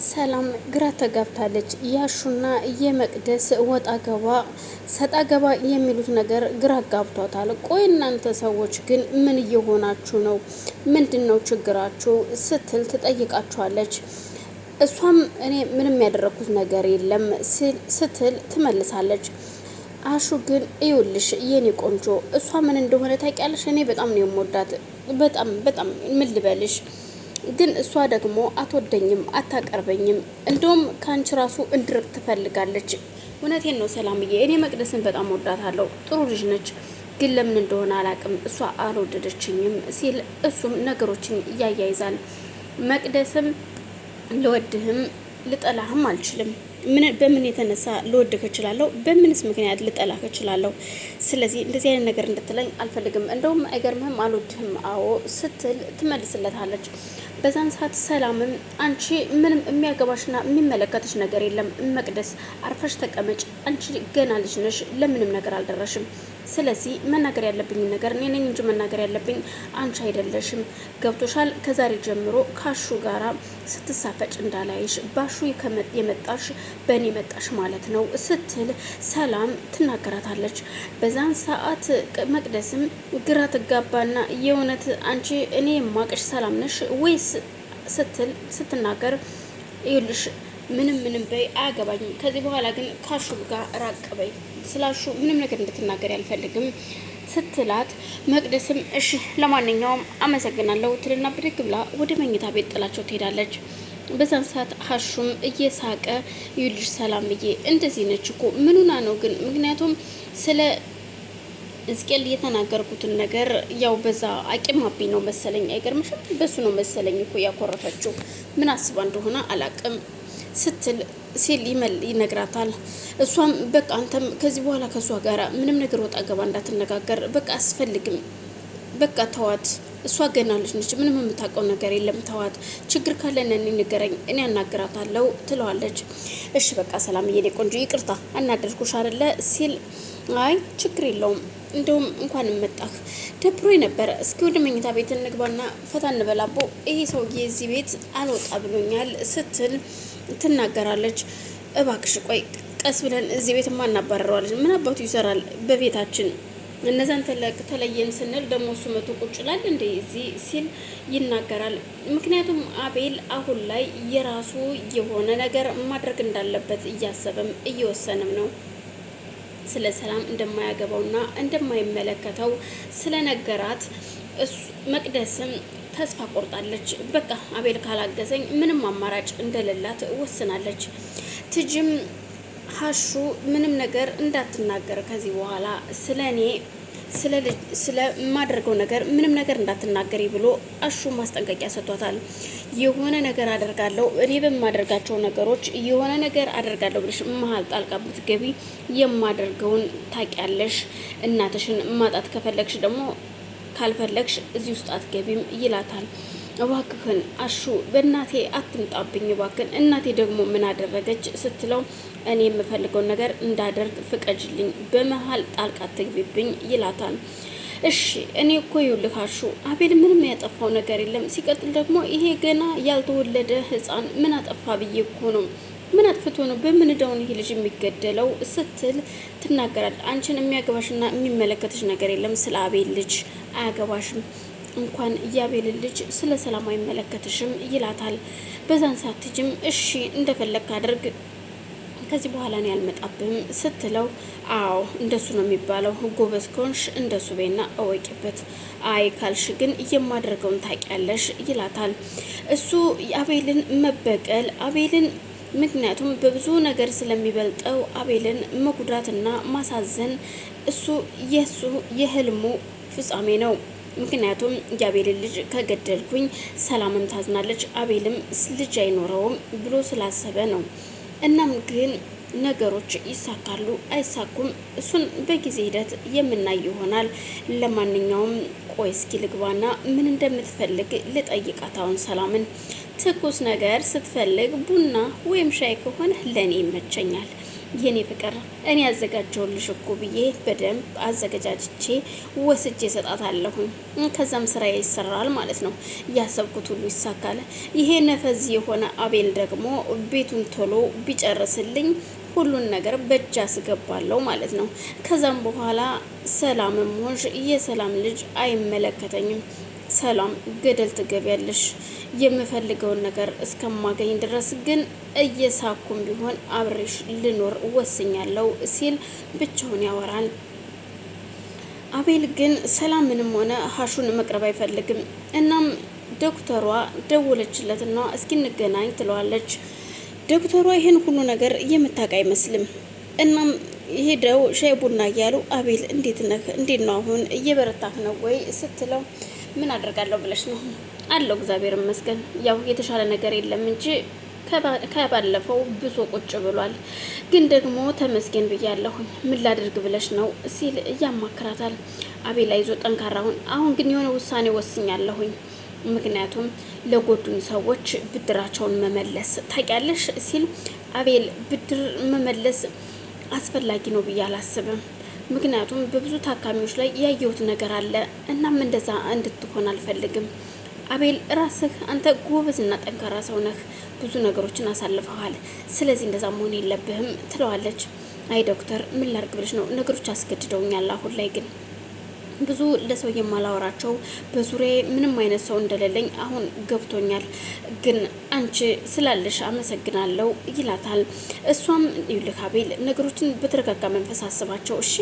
ሰላም ግራ ተጋብታለች። ያሹና የመቅደስ ወጣ ገባ ሰጣ ገባ የሚሉት ነገር ግራ ጋብቷታል። ቆይ እናንተ ሰዎች ግን ምን እየሆናችሁ ነው? ምንድነው ችግራችሁ? ስትል ትጠይቃቸዋለች። እሷም እኔ ምንም ያደረኩት ነገር የለም ስትል ትመልሳለች። አሹ ግን እዩልሽ የኔ ቆንጆ እሷ ምን እንደሆነ ታውቂያለሽ? እኔ በጣም ነው የምወዳት። በጣም ምን ልበልሽ ግን እሷ ደግሞ አትወደኝም፣ አታቀርበኝም። እንደውም ከአንቺ ራሱ እንድርቅ ትፈልጋለች። እውነቴን ነው ሰላምዬ፣ እኔ መቅደስን በጣም ወዳታለሁ። ጥሩ ልጅ ነች። ግን ለምን እንደሆነ አላቅም እሷ አልወደደችኝም ሲል እሱም ነገሮችን እያያይዛል። መቅደስም ልወድህም ልጠላህም አልችልም። በምን የተነሳ ልወድህ እችላለሁ? በምንስ ምክንያት ልጠላህ እችላለሁ? ስለዚህ እንደዚህ አይነት ነገር እንድትለኝ አልፈልግም። እንደውም አይገርምህም? አልወድህም። አዎ ስትል ትመልስለታለች። በዛን ሰዓት ሰላምም አንቺ ምንም የሚያገባሽና የሚመለከትሽ ነገር የለም መቅደስ፣ አርፈሽ ተቀመጭ። አንቺ ገና ልጅ ነሽ፣ ለምንም ነገር አልደረሽም። ስለዚህ መናገር ያለብኝ ነገር እኔ ነኝ እንጂ መናገር ያለብኝ አንቺ አይደለሽም። ገብቶሻል? ከዛሬ ጀምሮ ካሹ ጋራ ስትሳፈጭ እንዳላይሽ፣ ባሹ የመጣሽ በእኔ መጣሽ ማለት ነው ስትል ሰላም ትናገራታለች። በዛን ሰዓት መቅደስም ግራ ትጋባና የእውነት አንቺ እኔ የማቅሽ ሰላም ነሽ ወይስ ስትል ስትናገር ይልሽ ምንም በይ አያገባኝም። ከዚህ በኋላ ግን ካሹ ጋር ራቅ በይ፣ ስላሹ ምንም ነገር እንድትናገር አልፈልግም ስትላት፣ መቅደስም እሺ ለማንኛውም አመሰግናለሁ ትልና ብድግ ብላ ወደ መኝታ ቤት ጥላቸው ትሄዳለች። በዛን ሰዓት ሀሹም እየሳቀ ይልሽ ሰላምዬ እንደዚህ ነች እኮ ምኑና ነው ግን? ምክንያቱም ስለ እስቄል የተናገርኩትን ነገር ያው በዛ አቂማብኝ ነው መሰለኝ። አይገርምሽም? በሱ ነው መሰለኝ እኮ ያኮረፈችው። ምን አስባ እንደሆነ አላቅም ስትል ሲል ይነግራታል። እሷም በቃ አንተም ከዚህ በኋላ ከሷ ጋራ ምንም ነገር ወጣ ገባ እንዳትነጋገር፣ በቃ አስፈልግም፣ በቃ ተዋት። እሷ ገና ልጅ ነች፣ ምንም የምታውቀው ነገር የለም፣ ተዋት። ችግር ካለ እኔ ንገረኝ፣ እኔ አናግራታለሁ ትለዋለች። እሺ በቃ ሰላምዬ የኔ ቆንጆ ይቅርታ አናደርኩሽ አይደለ ሲል፣ አይ ችግር የለውም እንደውም እንኳን መጣህ ደብሮኝ ነበረ። እስኪ ወደ መኝታ ቤት እንግባና ፈታ እንበላቦ፣ ይሄ ሰውዬ እዚህ ቤት አልወጣ ብሎኛል ስትል ትናገራለች። እባክሽ ቆይ ቀስ ብለን እዚህ ቤት እናባረረዋለን። ምን አባቱ ይሰራል በቤታችን? እነዛን ተለየን ስንል ደግሞ እሱ መቶ ቁጭ ይላል እንደ እዚህ ሲል ይናገራል። ምክንያቱም አቤል አሁን ላይ የራሱ የሆነ ነገር ማድረግ እንዳለበት እያሰበም እየወሰንም ነው። ስለ ሰላም እንደማያገባውና እንደማይመለከተው ስለነገራት መቅደስም ተስፋ ቆርጣለች። በቃ አቤል ካላገዘኝ ምንም አማራጭ እንደሌላት ወስናለች። ትጅም ሀሹ ምንም ነገር እንዳትናገር ከዚህ በኋላ ስለኔ ስለማደርገው ነገር ምንም ነገር እንዳትናገሪ ብሎ አሹ ማስጠንቀቂያ ሰጥቷታል። የሆነ ነገር አደርጋለሁ፣ እኔ በማደርጋቸው ነገሮች የሆነ ነገር አደርጋለሁ ብለሽ መሀል ጣልቃ ብትገቢ የማደርገውን ታውቂያለሽ። እናትሽን ማጣት ከፈለግሽ ደግሞ ካልፈለግሽ እዚህ ውስጥ አትገቢም ይላታል። እባክህን አሹ በእናቴ አትምጣብኝ እባክህን፣ እናቴ ደግሞ ምን አደረገች ስትለው፣ እኔ የምፈልገውን ነገር እንዳደርግ ፍቀጅልኝ፣ በመሀል ጣልቃ አትግቢብኝ ይላታል። እሺ እኔ እኮ ይኸውልህ አሹ አቤል ምንም ያጠፋው ነገር የለም። ሲቀጥል ደግሞ ይሄ ገና ያልተወለደ ሕፃን ምን አጠፋ ብዬ እኮ ነው። ምን አጥፍቶ ነው በምን እዳውን ይሄ ልጅ የሚገደለው ስትል ትናገራል። አንቺን የሚያገባሽና የሚመለከትሽ ነገር የለም፣ ስለ አቤል ልጅ አያገባሽም፣ እንኳን የአቤል ልጅ ስለ ሰላም አይመለከትሽም ይላታል። በዛን ሰዓት ትጅም እሺ እንደፈለግክ አድርግ፣ ከዚህ በኋላ እኔ አልመጣብህም ስትለው፣ አዎ እንደሱ ነው የሚባለው፣ ጎበዝ ከሆንሽ እንደሱ ቤና እወቂበት፣ አይ ካልሽ ግን የማደርገውን ታውቂያለሽ ይላታል። እሱ አቤልን መበቀል አቤልን ምክንያቱም በብዙ ነገር ስለሚበልጠው አቤልን መጉዳትና ማሳዘን እሱ የህልሙ ፍጻሜ ነው። ምክንያቱም የአቤልን ልጅ ከገደልኩኝ ሰላምም ታዝናለች፣ አቤልም ልጅ አይኖረውም ብሎ ስላሰበ ነው። እናም ግን ነገሮች ይሳካሉ አይሳኩም፣ እሱን በጊዜ ሂደት የምናይ ይሆናል። ለማንኛውም ቆይ እስኪ ልግባና ምን እንደምትፈልግ ልጠይቃት። አሁን ሰላምን ትኩስ ነገር ስትፈልግ ቡና ወይም ሻይ ከሆነ ለኔ ይመቸኛል። የኔ ፍቅር እኔ ያዘጋጀሁልሽ እኮ ብዬ በደንብ አዘገጃጅቼ ወስጄ እሰጣታለሁኝ። ከዛም ስራ ይሰራል ማለት ነው። ያሰብኩት ሁሉ ይሳካል። ይሄ ነፈዚ የሆነ አቤል ደግሞ ቤቱን ቶሎ ቢጨርስልኝ ሁሉን ነገር በእጅ አስገባለሁ ማለት ነው። ከዛም በኋላ ሰላምም ሆንሽ የሰላም ልጅ አይመለከተኝም። ሰላም ገደል ትገቢያለሽ። የምፈልገውን ነገር እስከማገኝ ድረስ ግን እየሳኩም ቢሆን አብሬሽ ልኖር ወስኛለሁ ሲል ብቻውን ያወራል። አቤል ግን ሰላምንም ሆነ ሀሹን መቅረብ አይፈልግም። እናም ዶክተሯ ደወለችለትና እስኪ እንገናኝ ትለዋለች። ዶክተሯ ይህን ሁሉ ነገር የምታውቅ አይመስልም። እናም ሄደው ሻይ ቡና እያሉ አቤል እንዴት ነህ? እንዴት ነው አሁን እየበረታህ ነው ወይ ስትለው ምን አደርጋለሁ ብለሽ ነው አለው። እግዚአብሔር ይመስገን ያው የተሻለ ነገር የለም እንጂ ከባለፈው ብሶ ቁጭ ብሏል። ግን ደግሞ ተመስገን ብያለሁኝ። ምን ላድርግ ብለሽ ነው ሲል እያማክራታል። አቤል አይዞ ጠንካራሁን። አሁን ግን የሆነ ውሳኔ ወስኛለሁኝ። ምክንያቱም ለጎዱን ሰዎች ብድራቸውን መመለስ ታውቂያለሽ ሲል አቤል ብድር መመለስ አስፈላጊ ነው ብዬ አላስብም። ምክንያቱም በብዙ ታካሚዎች ላይ ያየሁት ነገር አለ። እናም እንደዛ እንድትሆን አልፈልግም። አቤል ራስህ አንተ ጎበዝና ጠንካራ ሰው ነህ። ብዙ ነገሮችን አሳልፈሃል። ስለዚህ እንደዛ መሆን የለብህም ትለዋለች። አይ ዶክተር ምን ላድርግ ብለሽ ነው? ነገሮች አስገድደውኛል። አሁን ላይ ግን ብዙ ለሰው የማላወራቸው በዙሪያዬ ምንም አይነት ሰው እንደሌለኝ አሁን ገብቶኛል። ግን አንቺ ስላለሽ አመሰግናለሁ ይላታል። እሷም ይልህ አቤል ነገሮችን በተረጋጋ መንፈስ አስባቸው እሺ